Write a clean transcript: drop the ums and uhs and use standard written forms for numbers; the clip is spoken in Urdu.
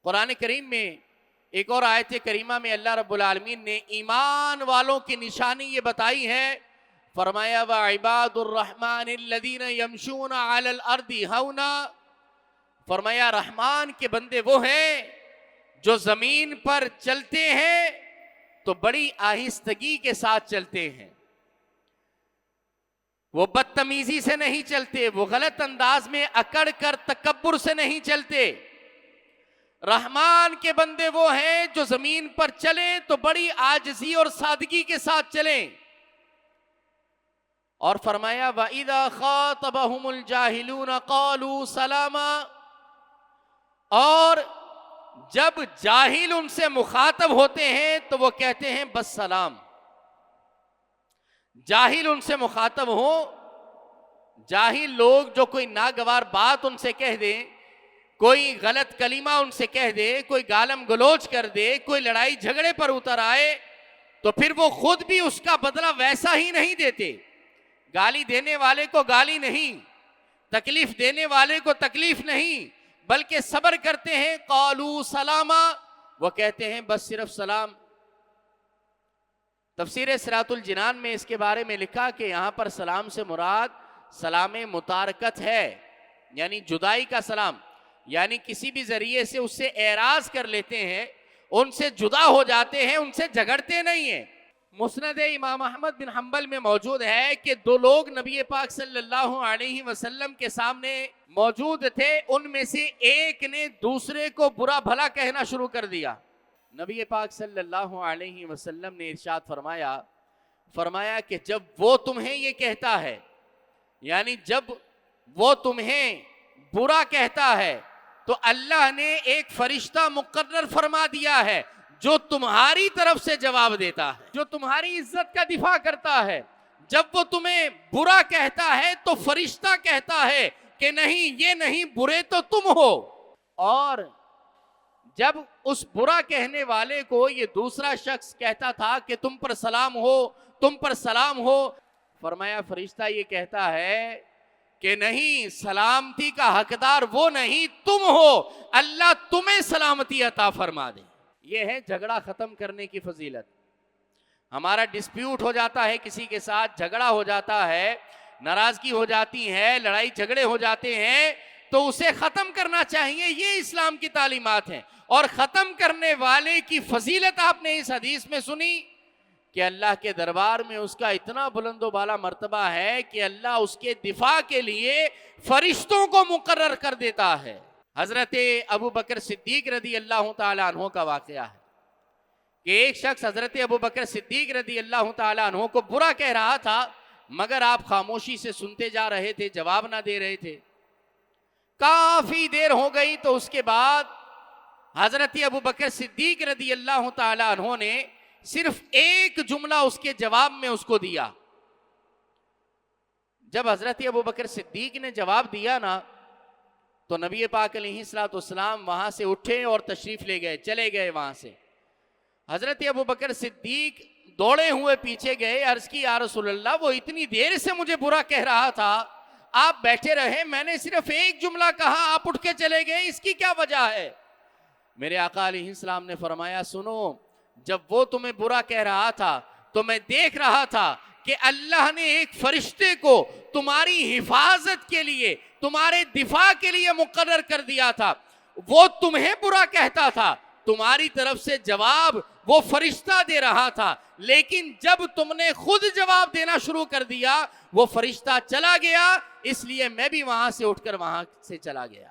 قرآن کریم میں ایک اور آیت کریمہ میں اللہ رب العالمین نے ایمان والوں کی نشانی یہ بتائی ہے، فرمایا وَعِبَادُ الرَّحْمَنِ الَّذِينَ يَمْشُونَ عَلَى الْأَرْضِ هَوْنًا، فرمایا رحمان کے بندے وہ ہیں جو زمین پر چلتے ہیں تو بڑی آہستگی کے ساتھ چلتے ہیں، وہ بدتمیزی سے نہیں چلتے، وہ غلط انداز میں اکڑ کر تکبر سے نہیں چلتے۔ رحمان کے بندے وہ ہیں جو زمین پر چلیں تو بڑی عاجزی اور سادگی کے ساتھ چلیں، اور فرمایا وَإِذَا خَاطَبَهُمُ الْجَاهِلُونَ قَالُوا سَلَامًا، اور جب جاہل ان سے مخاطب ہوتے ہیں تو وہ کہتے ہیں بس سلام۔ جاہل ان سے مخاطب ہو، جاہل لوگ جو کوئی ناگوار بات ان سے کہہ دیں، کوئی غلط کلمہ ان سے کہہ دے، کوئی گالم گلوچ کر دے، کوئی لڑائی جھگڑے پر اتر آئے، تو پھر وہ خود بھی اس کا بدلہ ویسا ہی نہیں دیتے۔ گالی دینے والے کو گالی نہیں، تکلیف دینے والے کو تکلیف نہیں، بلکہ صبر کرتے ہیں۔ قالوا سلاما، وہ کہتے ہیں بس صرف سلام۔ تفسیر صراط الجنان میں اس کے بارے میں لکھا کہ یہاں پر سلام سے مراد سلام متارکت ہے، یعنی جدائی کا سلام، یعنی کسی بھی ذریعے سے اس سے اعراض کر لیتے ہیں، ان سے جدا ہو جاتے ہیں، ان سے جھگڑتے نہیں ہیں۔ مسند امام احمد بن حنبل میں موجود ہے کہ دو لوگ نبی پاک صلی اللہ علیہ وسلم کے سامنے موجود تھے، ان میں سے ایک نے دوسرے کو برا بھلا کہنا شروع کر دیا۔ نبی پاک صلی اللہ علیہ وسلم نے ارشاد فرمایا کہ جب وہ تمہیں یہ کہتا ہے، یعنی جب وہ تمہیں برا کہتا ہے تو اللہ نے ایک فرشتہ مقرر فرما دیا ہے جو تمہاری طرف سے جواب دیتا ہے، جو تمہاری عزت کا دفاع کرتا ہے۔ جب وہ تمہیں برا کہتا ہے تو فرشتہ کہتا ہے کہ نہیں، یہ نہیں، برے تو تم ہو۔ اور جب اس برا کہنے والے کو یہ دوسرا شخص کہتا تھا کہ تم پر سلام ہو، تم پر سلام ہو، فرمایا فرشتہ یہ کہتا ہے کہ نہیں، سلامتی کا حقدار وہ نہیں، تم ہو، اللہ تمہیں سلامتی عطا فرما دے۔ یہ ہے جھگڑا ختم کرنے کی فضیلت۔ ہمارا ڈسپیوٹ ہو جاتا ہے، کسی کے ساتھ جھگڑا ہو جاتا ہے، ناراضگی ہو جاتی ہے، لڑائی جھگڑے ہو جاتے ہیں، تو اسے ختم کرنا چاہیے۔ یہ اسلام کی تعلیمات ہیں، اور ختم کرنے والے کی فضیلت آپ نے اس حدیث میں سنی کہ اللہ کے دربار میں اس کا اتنا بلند و بالا مرتبہ ہے کہ اللہ اس کے دفاع کے لیے فرشتوں کو مقرر کر دیتا ہے۔ حضرت ابو بکر صدیق رضی اللہ تعالیٰ عنہ کا واقعہ ہے کہ ایک شخص حضرت ابو بکر صدیق رضی اللہ تعالیٰ عنہ کو برا کہہ رہا تھا، مگر آپ خاموشی سے سنتے جا رہے تھے، جواب نہ دے رہے تھے۔ کافی دیر ہو گئی تو اس کے بعد حضرت ابو بکر صدیق رضی اللہ تعالیٰ عنہ نے صرف ایک جملہ اس کے جواب میں اس کو دیا۔ جب حضرت ابو بکر صدیق نے جواب دیا نا، تو نبی پاک علیہ السلام وہاں سے اٹھے اور تشریف لے گئے، چلے گئے وہاں سے۔ حضرت ابو بکر صدیق دوڑے ہوئے پیچھے گئے، عرض کی یا رسول اللہ، وہ اتنی دیر سے مجھے برا کہہ رہا تھا، آپ بیٹھے رہے، میں نے صرف ایک جملہ کہا، آپ اٹھ کے چلے گئے، اس کی کیا وجہ ہے؟ میرے آقا علیہ السلام نے فرمایا سنو، جب وہ تمہیں برا کہہ رہا تھا تو میں دیکھ رہا تھا کہ اللہ نے ایک فرشتے کو تمہاری حفاظت کے لیے، تمہارے دفاع کے لیے مقرر کر دیا تھا۔ وہ تمہیں برا کہتا تھا، تمہاری طرف سے جواب وہ فرشتہ دے رہا تھا، لیکن جب تم نے خود جواب دینا شروع کر دیا، وہ فرشتہ چلا گیا، اس لیے میں بھی وہاں سے اٹھ کر وہاں سے چلا گیا۔